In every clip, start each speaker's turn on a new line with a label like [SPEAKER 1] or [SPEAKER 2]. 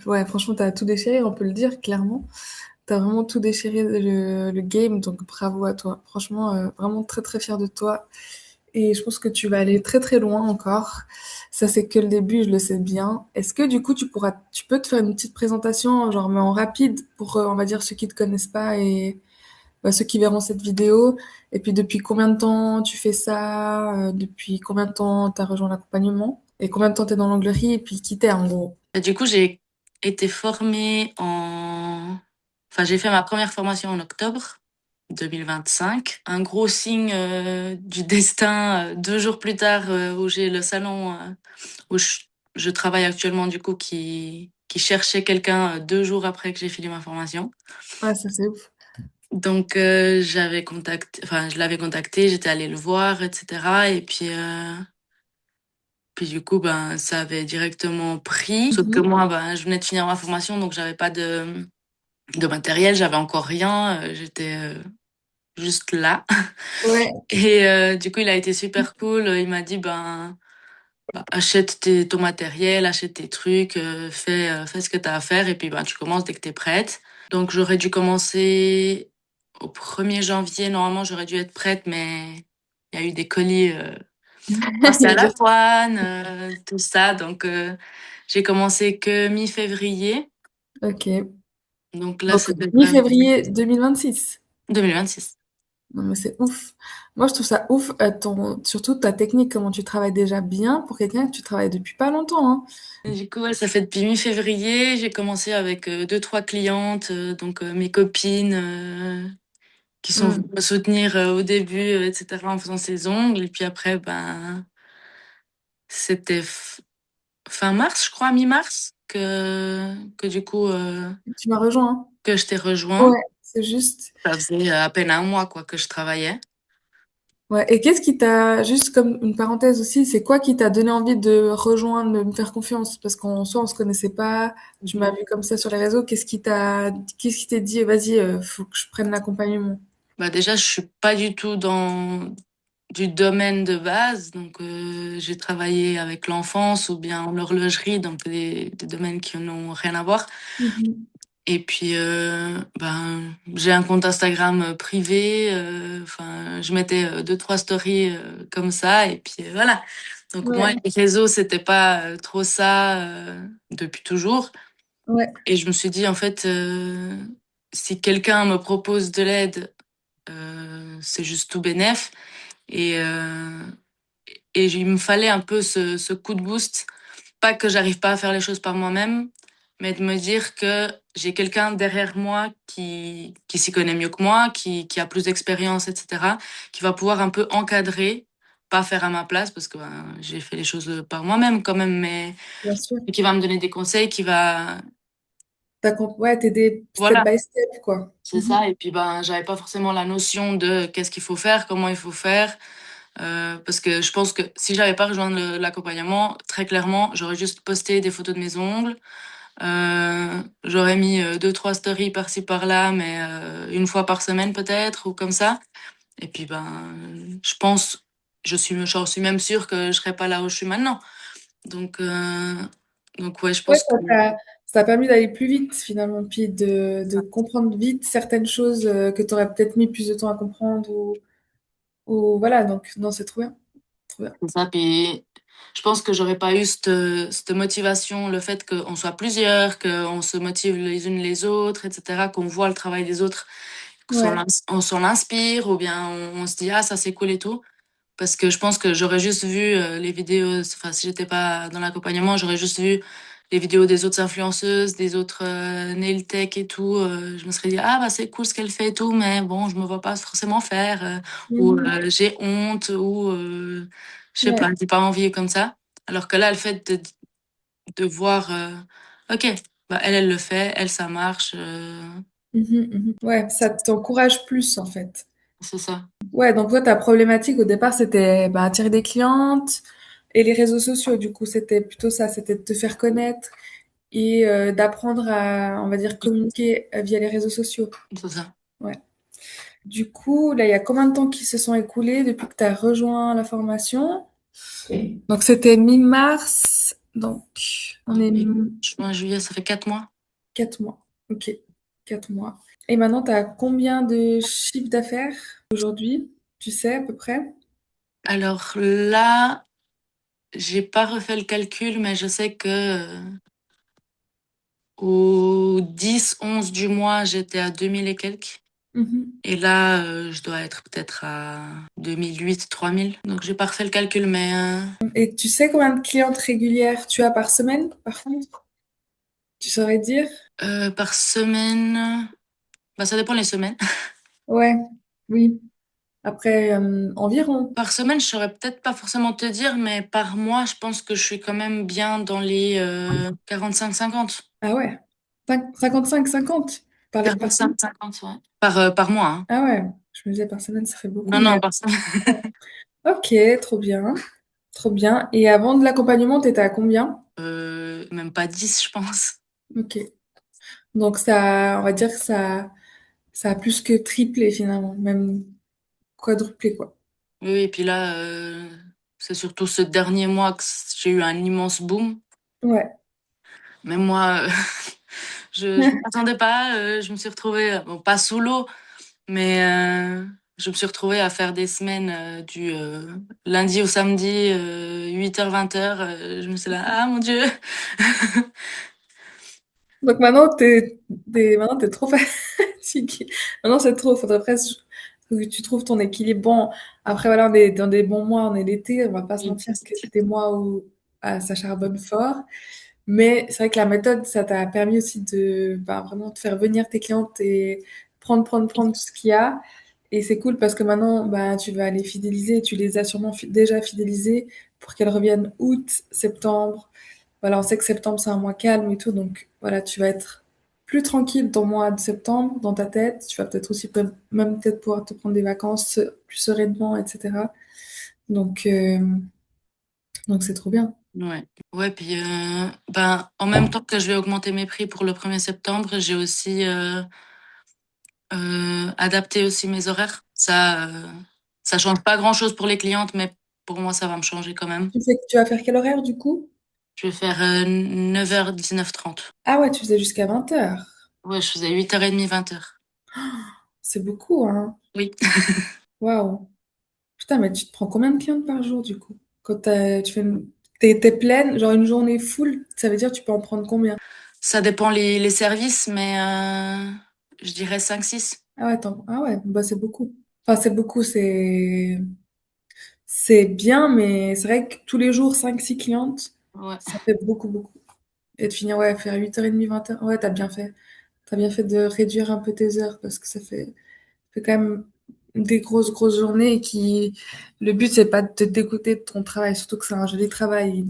[SPEAKER 1] Ouais, franchement, t'as tout déchiré, on peut le dire clairement. T'as vraiment tout déchiré le game, donc bravo à toi. Franchement, vraiment très très fière de toi. Et je pense que tu vas aller très très loin encore. Ça, c'est que le début, je le sais bien. Est-ce que du coup, tu peux te faire une petite présentation, genre mais en rapide, pour on va dire ceux qui te connaissent pas et bah, ceux qui verront cette vidéo. Et puis depuis combien de temps tu fais ça? Depuis combien de temps t'as rejoint l'accompagnement? Et combien de temps t'es dans l'anglerie? Et puis qui t'es en gros?
[SPEAKER 2] Et du coup, j'ai été formée Enfin, j'ai fait ma première formation en octobre 2025. Un gros signe du destin, 2 jours plus tard, où j'ai le salon où je travaille actuellement, du coup, qui cherchait quelqu'un 2 jours après que j'ai fini ma formation.
[SPEAKER 1] Ouais, ça c'est ouf.
[SPEAKER 2] Donc, je l'avais contacté, j'étais allée le voir, etc. Et puis du coup, ben, ça avait directement pris. Sauf que
[SPEAKER 1] Mhm.
[SPEAKER 2] moi, ben, je venais de finir ma formation, donc j'avais pas de matériel, j'avais encore rien, j'étais juste là.
[SPEAKER 1] Ouais.
[SPEAKER 2] Et du coup, il a été super cool. Il m'a dit, ben, achète ton matériel, achète tes trucs, fais ce que tu as à faire, et puis ben, tu commences dès que tu es prête. Donc, j'aurais dû commencer au 1er janvier. Normalement, j'aurais dû être prête, mais il y a eu des colis passés
[SPEAKER 1] Il
[SPEAKER 2] à
[SPEAKER 1] a
[SPEAKER 2] la
[SPEAKER 1] dit,
[SPEAKER 2] douane, tout ça. Donc, j'ai commencé que mi-février.
[SPEAKER 1] ok.
[SPEAKER 2] Donc là,
[SPEAKER 1] Donc,
[SPEAKER 2] c'était vraiment
[SPEAKER 1] mi-février 2026.
[SPEAKER 2] 2026.
[SPEAKER 1] Non, mais c'est ouf. Moi, je trouve ça ouf, surtout ta technique, comment tu travailles déjà bien pour quelqu'un que tu travailles depuis pas longtemps, hein.
[SPEAKER 2] Et du coup, ouais, ça fait depuis mi-février. J'ai commencé avec 2, 3 clientes, donc mes copines qui sont
[SPEAKER 1] Mm.
[SPEAKER 2] venues me soutenir au début, etc., en faisant ses ongles. Et puis après, ben, c'était fin mars, je crois, mi-mars, que du coup,
[SPEAKER 1] Tu m'as rejoint, hein.
[SPEAKER 2] que je t'ai rejoint.
[SPEAKER 1] Ouais, c'est juste.
[SPEAKER 2] Ça faisait à peine un mois, quoi, que je travaillais.
[SPEAKER 1] Ouais. Et qu'est-ce qui t'a, juste comme une parenthèse aussi, c'est quoi qui t'a donné envie de rejoindre, de me faire confiance? Parce qu'en soi, on se connaissait pas. Tu m'as vu comme ça sur les réseaux. Qu'est-ce qui t'a dit, vas-y, faut que je prenne l'accompagnement?
[SPEAKER 2] Bah, déjà, je suis pas du tout dans du domaine de base, donc j'ai travaillé avec l'enfance ou bien en horlogerie, donc des domaines qui n'ont rien à voir.
[SPEAKER 1] Mhm.
[SPEAKER 2] Et puis, ben, j'ai un compte Instagram privé. Enfin, je mettais 2, 3 stories comme ça, et puis voilà. Donc moi,
[SPEAKER 1] Ouais,
[SPEAKER 2] les réseaux, c'était pas trop ça depuis toujours.
[SPEAKER 1] ouais,
[SPEAKER 2] Et je me suis dit, en fait, si quelqu'un me propose de l'aide, c'est juste tout bénef. Et, euh, et il me fallait un peu ce coup de boost. Pas que j'arrive pas à faire les choses par moi-même, mais de me dire que j'ai quelqu'un derrière moi qui s'y connaît mieux que moi, qui a plus d'expérience, etc., qui va pouvoir un peu encadrer, pas faire à ma place, parce que ben, j'ai fait les choses par moi-même quand même, mais
[SPEAKER 1] bien sûr.
[SPEAKER 2] qui va me donner des conseils, qui va...
[SPEAKER 1] Ouais, t'aider step
[SPEAKER 2] Voilà,
[SPEAKER 1] by step, quoi.
[SPEAKER 2] c'est
[SPEAKER 1] Mhm.
[SPEAKER 2] ça. Et puis, ben, j'avais pas forcément la notion de qu'est-ce qu'il faut faire, comment il faut faire. Parce que je pense que si j'avais pas rejoint l'accompagnement, très clairement, j'aurais juste posté des photos de mes ongles. J'aurais mis 2, 3 stories par-ci par-là, mais une fois par semaine peut-être, ou comme ça. Et puis, ben, je pense, j'en suis même sûre que je serais pas là où je suis maintenant. Donc, euh, donc ouais, je
[SPEAKER 1] Ouais,
[SPEAKER 2] pense que
[SPEAKER 1] ça t'a permis d'aller plus vite, finalement, puis de comprendre vite certaines choses que t'aurais peut-être mis plus de temps à comprendre ou voilà, donc non, c'est trop bien, trop bien.
[SPEAKER 2] c'est ça. Puis, je pense que j'aurais pas eu cette motivation, le fait qu'on soit plusieurs, qu'on se motive les unes les autres, etc., qu'on voit le travail des autres,
[SPEAKER 1] Ouais,
[SPEAKER 2] on s'en inspire, ou bien on se dit, ah, ça c'est cool et tout. Parce que je pense que j'aurais juste vu les vidéos, enfin, si j'étais pas dans l'accompagnement, j'aurais juste vu les vidéos des autres influenceuses, des autres nail tech et tout. Je me serais dit, ah, bah, c'est cool ce qu'elle fait et tout, mais bon, je me vois pas forcément faire, ou
[SPEAKER 1] mhm,
[SPEAKER 2] j'ai honte, ou je sais pas,
[SPEAKER 1] ouais,
[SPEAKER 2] j'ai pas envie comme ça. Alors que là, le fait de voir, ok, bah, elle le fait, elle, ça marche,
[SPEAKER 1] mhm. Ouais, ça t'encourage plus, en fait.
[SPEAKER 2] c'est ça.
[SPEAKER 1] Ouais, donc toi, ta problématique au départ, c'était bah, attirer des clientes et les réseaux sociaux, du coup, c'était plutôt ça, c'était de te faire connaître et d'apprendre à, on va dire, communiquer via les réseaux sociaux.
[SPEAKER 2] C'est ça.
[SPEAKER 1] Ouais. Du coup, là, il y a combien de temps qui se sont écoulés depuis que tu as rejoint la formation? Donc, c'était mi-mars. Donc, on est
[SPEAKER 2] Et juin, juillet, ça fait 4 mois.
[SPEAKER 1] 4 mois. Ok, 4 mois. Et maintenant, tu as combien de chiffres d'affaires aujourd'hui? Tu sais à peu près?
[SPEAKER 2] Alors là, j'ai pas refait le calcul, mais je sais que au 10-11 du mois, j'étais à 2000 et quelques.
[SPEAKER 1] Mhm.
[SPEAKER 2] Et là, je dois être peut-être à 2008-3000. Donc j'ai pas refait le calcul, mais
[SPEAKER 1] Et tu sais combien de clientes régulières tu as par semaine, par contre? Tu saurais dire?
[SPEAKER 2] par semaine, bah, ça dépend les semaines.
[SPEAKER 1] Ouais, oui. Après, environ.
[SPEAKER 2] Par semaine, je saurais peut-être pas forcément te dire, mais par mois, je pense que je suis quand même bien dans les 45-50.
[SPEAKER 1] Ah ouais. 55-50 par semaine?
[SPEAKER 2] 45-50, ouais. Par mois, hein.
[SPEAKER 1] Ah ouais. Je me disais par semaine, ça fait beaucoup,
[SPEAKER 2] Non, non,
[SPEAKER 1] mais
[SPEAKER 2] par semaine.
[SPEAKER 1] ok, trop bien. Trop bien. Et avant de l'accompagnement, t'étais à combien?
[SPEAKER 2] Même pas 10, je pense.
[SPEAKER 1] Ok. Donc ça, on va dire que ça a plus que triplé finalement, même quadruplé quoi.
[SPEAKER 2] Oui, et puis là, c'est surtout ce dernier mois que j'ai eu un immense boom.
[SPEAKER 1] Ouais.
[SPEAKER 2] Même moi, je ne m'attendais pas. Je me suis retrouvée, bon, pas sous l'eau, mais je me suis retrouvée à faire des semaines du lundi au samedi, 8h, 20h. Je me suis là, ah mon Dieu!
[SPEAKER 1] Donc maintenant t'es trop fatigué. Maintenant c'est trop. Faudrait presque que tu trouves ton équilibre. Bon, après voilà, on est dans des bons mois, on est l'été, on va pas se
[SPEAKER 2] Oui,
[SPEAKER 1] mentir que c'est des mois où ça charbonne fort. Mais c'est vrai que la méthode, ça t'a permis aussi de bah, vraiment de faire venir tes clientes et prendre tout ce qu'il y a. Et c'est cool parce que maintenant, bah, tu vas les fidéliser. Tu les as sûrement déjà fidélisées pour qu'elles reviennent août, septembre. Voilà, on sait que septembre, c'est un mois calme et tout. Donc voilà, tu vas être plus tranquille ton mois de septembre dans ta tête. Tu vas peut-être aussi même peut-être pouvoir te prendre des vacances plus sereinement, etc. Donc, euh, donc c'est trop bien.
[SPEAKER 2] ouais. Ouais, puis ben, en même temps que je vais augmenter mes prix pour le 1er septembre, j'ai aussi adapté aussi mes horaires. Ça change pas grand-chose pour les clientes, mais pour moi, ça va me changer quand même.
[SPEAKER 1] Tu vas faire quel horaire du coup?
[SPEAKER 2] Je vais faire 9h, 19h30.
[SPEAKER 1] Ah ouais, tu faisais jusqu'à 20h.
[SPEAKER 2] Ouais, je faisais 8h30, 20h.
[SPEAKER 1] C'est beaucoup, hein.
[SPEAKER 2] Oui.
[SPEAKER 1] Waouh. Putain, mais tu te prends combien de clientes par jour, du coup? Quand tu fais t'es pleine, genre une journée full, ça veut dire que tu peux en prendre combien?
[SPEAKER 2] Ça dépend les services, mais je dirais 5-6.
[SPEAKER 1] Ah ouais, ah ouais, bah c'est beaucoup. Enfin, c'est beaucoup, c'est bien, mais c'est vrai que tous les jours, 5 6 clientes,
[SPEAKER 2] Ouais.
[SPEAKER 1] ça fait beaucoup, beaucoup. Et de finir, ouais, faire 8h30, 20h. Ouais, t'as bien fait. T'as bien fait de réduire un peu tes heures parce que ça fait quand même des grosses, grosses journées et le but, c'est pas de te dégoûter de ton travail, surtout que c'est un joli travail,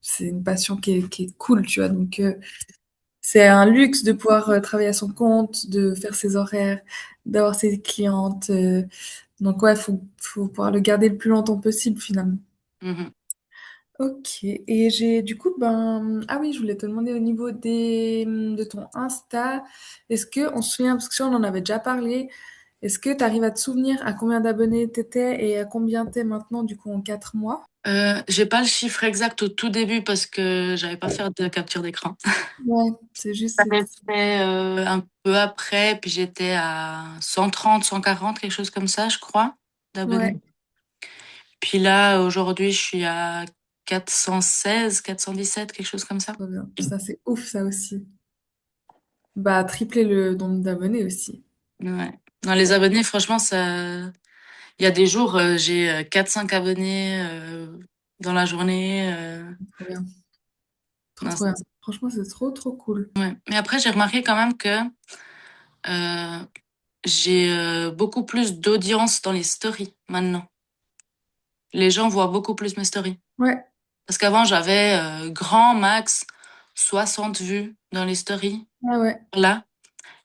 [SPEAKER 1] c'est une passion qui est cool, tu vois. Donc, c'est un luxe de pouvoir travailler à son compte, de faire ses horaires, d'avoir ses clientes. Donc, ouais, faut pouvoir le garder le plus longtemps possible, finalement.
[SPEAKER 2] Mhm.
[SPEAKER 1] Ok, et du coup, ah oui, je voulais te demander au niveau de ton Insta, est-ce que on se souvient, parce que ça, on en avait déjà parlé, est-ce que tu arrives à te souvenir à combien d'abonnés t'étais et à combien t'es maintenant, du coup, en 4 mois?
[SPEAKER 2] J'ai pas le chiffre exact au tout début parce que j'avais pas fait de capture d'écran.
[SPEAKER 1] Ouais, c'est juste,
[SPEAKER 2] Ça s'est fait un peu après, puis j'étais à 130, 140, quelque chose comme ça, je crois,
[SPEAKER 1] ouais,
[SPEAKER 2] d'abonnés. Puis là, aujourd'hui, je suis à 416, 417, quelque chose comme ça.
[SPEAKER 1] trop bien. Ça, c'est ouf, ça aussi. Bah, tripler le nombre d'abonnés aussi.
[SPEAKER 2] Ouais. Dans les abonnés, franchement, il y a des jours, j'ai 4-5 abonnés dans la journée.
[SPEAKER 1] Trop bien. Trop,
[SPEAKER 2] Non,
[SPEAKER 1] trop bien. Franchement, c'est trop, trop cool.
[SPEAKER 2] ouais. Mais après, j'ai remarqué quand même que euh, j'ai beaucoup plus d'audience dans les stories maintenant. Les gens voient beaucoup plus mes stories.
[SPEAKER 1] Ouais,
[SPEAKER 2] Parce qu'avant, j'avais grand max 60 vues dans les stories.
[SPEAKER 1] ouais, ouais.
[SPEAKER 2] Là.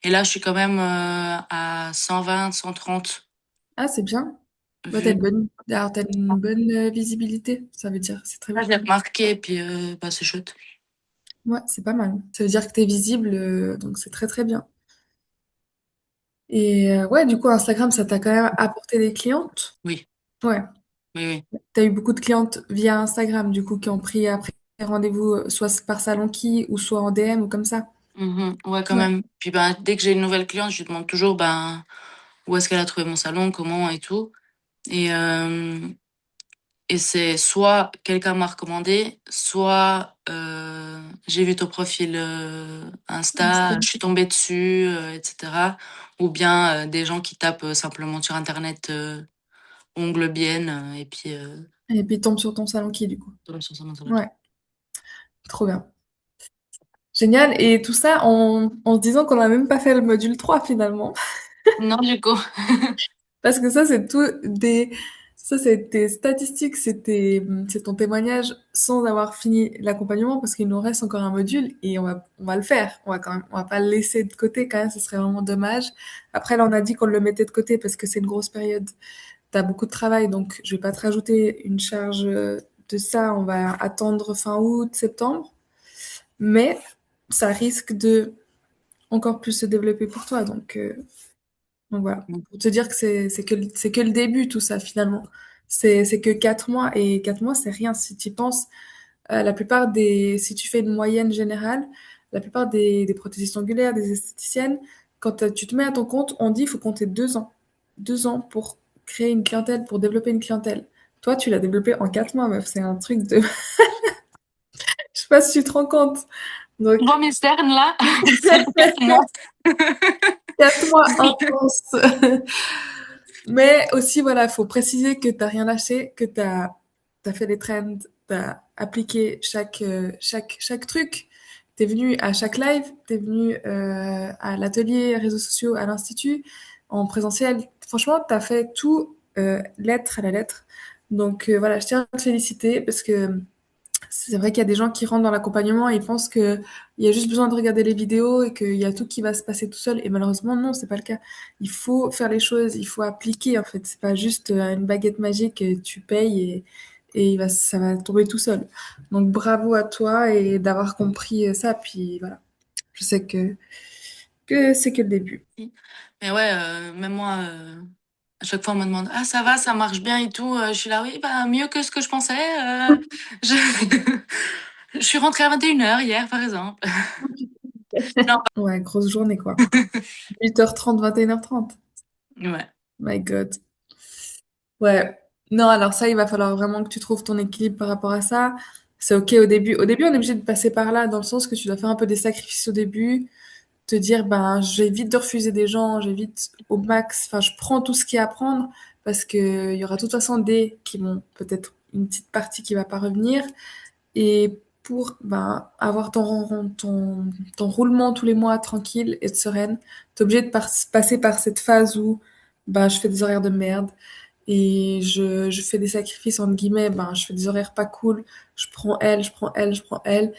[SPEAKER 2] Et là, je suis quand même à 120, 130
[SPEAKER 1] Ah, c'est bien. Bah,
[SPEAKER 2] vues.
[SPEAKER 1] t'as une bonne visibilité, ça veut dire. C'est très
[SPEAKER 2] Là,
[SPEAKER 1] bien.
[SPEAKER 2] j'ai remarqué, puis bah, c'est chouette.
[SPEAKER 1] Ouais, c'est pas mal. Ça veut dire que t'es visible, donc c'est très, très bien. Et ouais, du coup, Instagram, ça t'a quand même apporté des clientes?
[SPEAKER 2] Oui,
[SPEAKER 1] Ouais.
[SPEAKER 2] oui, oui.
[SPEAKER 1] T'as eu beaucoup de clientes via Instagram, du coup, qui ont pris après rendez-vous soit par salon qui ou soit en DM ou comme ça.
[SPEAKER 2] Ouais, quand
[SPEAKER 1] Ouais.
[SPEAKER 2] même. Puis ben, dès que j'ai une nouvelle cliente, je lui demande toujours ben, où est-ce qu'elle a trouvé mon salon, comment et tout. Et, euh, et c'est soit quelqu'un m'a recommandé, soit j'ai vu ton profil Insta, je suis tombée dessus, etc. Ou bien des gens qui tapent simplement sur Internet ongles biennes et puis
[SPEAKER 1] Et puis tombe sur ton salon qui du coup.
[SPEAKER 2] tombent sur son Internet.
[SPEAKER 1] Ouais, trop bien. Génial. Et tout ça en se disant qu'on n'a même pas fait le module 3 finalement.
[SPEAKER 2] Non, du coup.
[SPEAKER 1] Parce que ça, c'est tout des... Ça, c'est tes statistiques, c'est ton témoignage sans avoir fini l'accompagnement parce qu'il nous reste encore un module et on va le faire. On va quand même, on va pas le laisser de côté quand même, ce serait vraiment dommage. Après, là, on a dit qu'on le mettait de côté parce que c'est une grosse période. T'as beaucoup de travail, donc je vais pas te rajouter une charge de ça. On va attendre fin août, septembre. Mais ça risque de encore plus se développer pour toi. Donc voilà, pour te dire que c'est que le début tout ça finalement. C'est que 4 mois et 4 mois c'est rien si tu y penses. La plupart des si tu fais une moyenne générale, la plupart des prothésistes ongulaires, des esthéticiennes, quand tu te mets à ton compte, on dit il faut compter 2 ans, 2 ans pour créer une clientèle, pour développer une clientèle. Toi, tu l'as développé en 4 mois, meuf. C'est un truc de, je sais pas si tu te rends compte. Donc
[SPEAKER 2] Bon, mes cernes, là, c'est le 4 mois.
[SPEAKER 1] 4 mois intenses. Mais aussi, voilà, faut préciser que t'as rien lâché, que t'as fait les trends, t'as appliqué chaque truc. T'es venu à chaque live, t'es venu à l'atelier, réseaux sociaux, à l'institut, en présentiel. Franchement, t'as fait tout lettre à la lettre. Donc voilà, je tiens à te féliciter parce que c'est vrai qu'il y a des gens qui rentrent dans l'accompagnement et ils pensent que il y a juste besoin de regarder les vidéos et qu'il y a tout qui va se passer tout seul. Et malheureusement, non, c'est pas le cas. Il faut faire les choses, il faut appliquer en fait. C'est pas juste une baguette magique, tu payes et ça va tomber tout seul. Donc bravo à toi et d'avoir compris ça. Puis voilà, je sais que c'est que le début.
[SPEAKER 2] Mais ouais, même moi, à chaque fois, on me demande, ah, ça va, ça marche bien et tout. Je suis là, oui, bah, mieux que ce que je pensais. Je... je suis rentrée à 21h hier, par exemple. Non.
[SPEAKER 1] Ouais, grosse journée quoi. 8h30, 21h30.
[SPEAKER 2] Ouais.
[SPEAKER 1] My God. Ouais. Non, alors ça, il va falloir vraiment que tu trouves ton équilibre par rapport à ça. C'est OK au début. Au début, on est obligé de passer par là, dans le sens que tu dois faire un peu des sacrifices au début, te dire, ben, j'évite de refuser des gens, j'évite au max, enfin, je prends tout ce qu'il y a à prendre, parce que il y aura de toute façon des qui vont, peut-être une petite partie qui va pas revenir. Et pour, ben, avoir ton roulement tous les mois tranquille et sereine, t'es obligé de passer par cette phase où, ben, je fais des horaires de merde et je fais des sacrifices entre guillemets, ben je fais des horaires pas cool, je prends elle, je prends elle, je prends elle.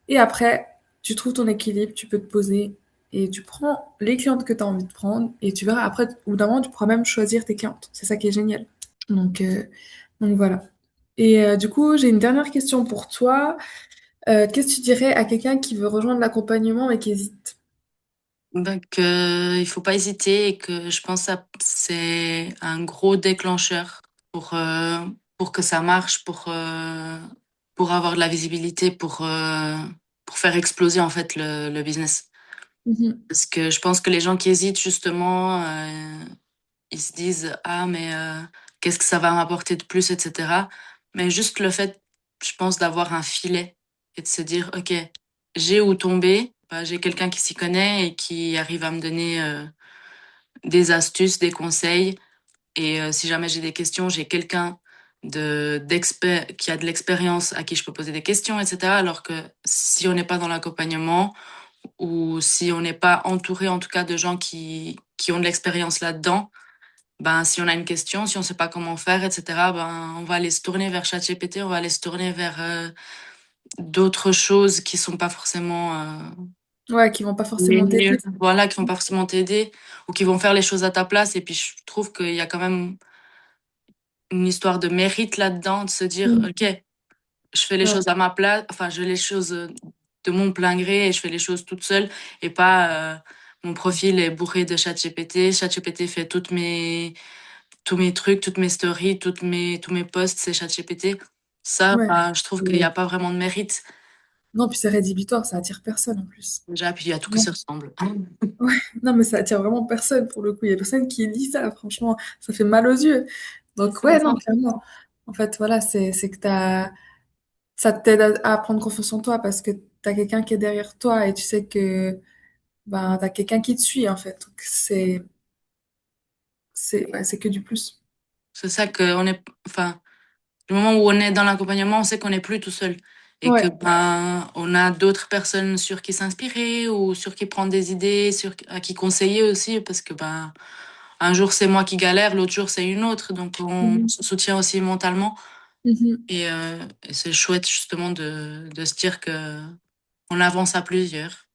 [SPEAKER 1] Et après, tu trouves ton équilibre, tu peux te poser et tu prends les clientes que tu as envie de prendre et tu verras après, au bout d'un moment, tu pourras même choisir tes clientes. C'est ça qui est génial. Donc, euh, donc voilà. Et du coup, j'ai une dernière question pour toi. Qu'est-ce que tu dirais à quelqu'un qui veut rejoindre l'accompagnement mais qui hésite?
[SPEAKER 2] Donc, il faut pas hésiter et que je pense que c'est un gros déclencheur pour que ça marche, pour avoir de la visibilité, pour faire exploser en fait le business.
[SPEAKER 1] Mhm.
[SPEAKER 2] Parce que je pense que les gens qui hésitent justement, ils se disent ah mais qu'est-ce que ça va m'apporter de plus, etc. Mais juste le fait, je pense, d'avoir un filet et de se dire ok, j'ai où tomber, bah, j'ai quelqu'un qui s'y connaît et qui arrive à me donner des astuces, des conseils. Et si jamais j'ai des questions, j'ai quelqu'un d'expert qui a de l'expérience à qui je peux poser des questions, etc. Alors que si on n'est pas dans l'accompagnement ou si on n'est pas entouré en tout cas de gens qui ont de l'expérience là-dedans, ben si on a une question, si on sait pas comment faire, etc. Ben on va aller se tourner vers ChatGPT, on va aller se tourner vers d'autres choses qui sont pas forcément
[SPEAKER 1] Ouais, qui vont pas forcément
[SPEAKER 2] les
[SPEAKER 1] t'aider.
[SPEAKER 2] voilà, qui vont pas forcément t'aider ou qui vont faire les choses à ta place. Et puis je trouve qu'il y a quand même une histoire de mérite là-dedans, de se dire,
[SPEAKER 1] Mm.
[SPEAKER 2] OK, je fais les
[SPEAKER 1] Ouais,
[SPEAKER 2] choses à ma place, enfin, je fais les choses de mon plein gré et je fais les choses toute seule et pas mon profil est bourré de ChatGPT. ChatGPT fait tous mes trucs, toutes mes stories, tous mes posts, c'est ChatGPT. Ça,
[SPEAKER 1] ouais.
[SPEAKER 2] ben, je trouve qu'il n'y a pas vraiment de mérite.
[SPEAKER 1] Non, puis c'est rédhibitoire, ça attire personne en plus.
[SPEAKER 2] Déjà, puis il y a tout qui
[SPEAKER 1] Non.
[SPEAKER 2] se ressemble.
[SPEAKER 1] Ouais, non, mais ça attire vraiment personne pour le coup. Il y a personne qui dit ça, franchement, ça fait mal aux yeux. Donc, ouais, non, clairement. En fait, voilà, c'est que ça t'aide à prendre confiance en toi parce que t'as quelqu'un qui est derrière toi et tu sais que ben, t'as quelqu'un qui te suit, en fait. Donc, ouais, c'est que du plus.
[SPEAKER 2] C'est ça qu'on est, enfin, du moment où on est dans l'accompagnement, on sait qu'on n'est plus tout seul. Et que,
[SPEAKER 1] Ouais.
[SPEAKER 2] ben, on a d'autres personnes sur qui s'inspirer ou sur qui prendre des idées, à qui conseiller aussi, parce que, ben, un jour c'est moi qui galère, l'autre jour c'est une autre. Donc, on
[SPEAKER 1] Mhm.
[SPEAKER 2] se soutient aussi mentalement.
[SPEAKER 1] Mhm.
[SPEAKER 2] Et c'est chouette, justement, de se dire que on avance à plusieurs.